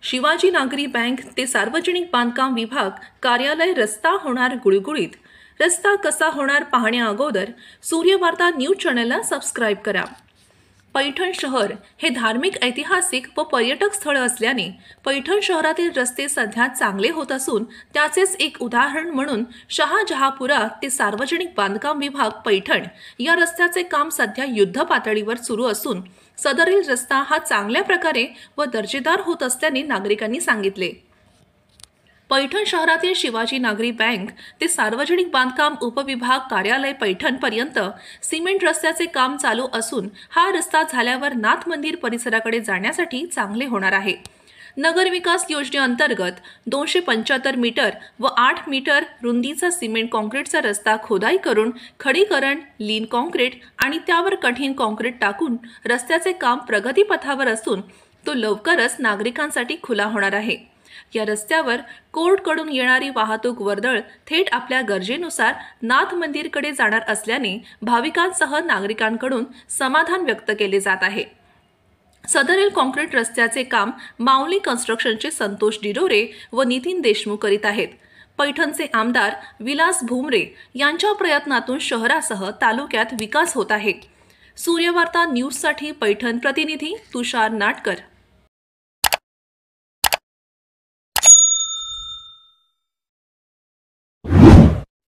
शिवाजी नागरी बँक ते सार्वजनिक बांधकाम विभाग कार्यालय रस्ता होणार गुळगुळीत। रस्ता कसा होणार पाहण्या अगोदर सूर्यवार्ता न्यूज चॅनलला सबस्क्राइब करा। पैठण शहर हे धार्मिक, ऐतिहासिक व पर्यटक स्थळ असल्याने पैठण शहरातील रस्ते सध्या चांगले होत असून त्याचेच एक उदाहरण म्हणून शहाजहापुरा ते सार्वजनिक बांधकाम विभाग पैठण या रस्त्याचे काम सध्या युद्ध पातळीवर सुरू असून सदरील रस्ता हा चांगल्या प्रकारे व दर्जेदार होत असल्याने नागरिकांनी सांगितले। पैठण शहरातील शिवाजी नागरी बँक ते सार्वजनिक बांधकाम उपविभाग कार्यालय पैठण पर्यंत सिमेंट रस्त्याचे काम चालू असून हा रस्ता झाल्यावर नाथ मंदिर परिसराकडे जाण्यासाठी चांगले होणार आहे। नगर विकास योजनेअंतर्गत 275 मीटर व 8 मीटर रुंदीचा सिमेंट कॉन्क्रीटचा रस्ता खोदाई करून खडीकरण, लीन कॉन्क्रीट आणि त्यावर कठीण कॉन्क्रीट टाकून रस्त्याचे काम प्रगतीपथावर असून तो लवकरच नागरिकांसाठी खुला होणार आहे। या रस्त्यावर कोर्टकडून येणारी वाहतूक वर्दळ थेट आपल्या गरजेनुसार नाथ मंदिरकडे जाणार असल्याने भाविकांसह नागरिकांकडून समाधान व्यक्त केले जात आहे। सदरील कॉन्क्रीट रस्त्याचे काम माऊली कन्स्ट्रक्शनचे संतोष डिरोरे व नितीन देशमुख करीत आहेत। पैठणचे आमदार विलास भुमरे यांच्या प्रयत्नातून शहरासह तालुक्यात विकास होत आहे। सूर्यवार्ता न्यूजसाठी पैठण प्रतिनिधी तुषार नाटकर।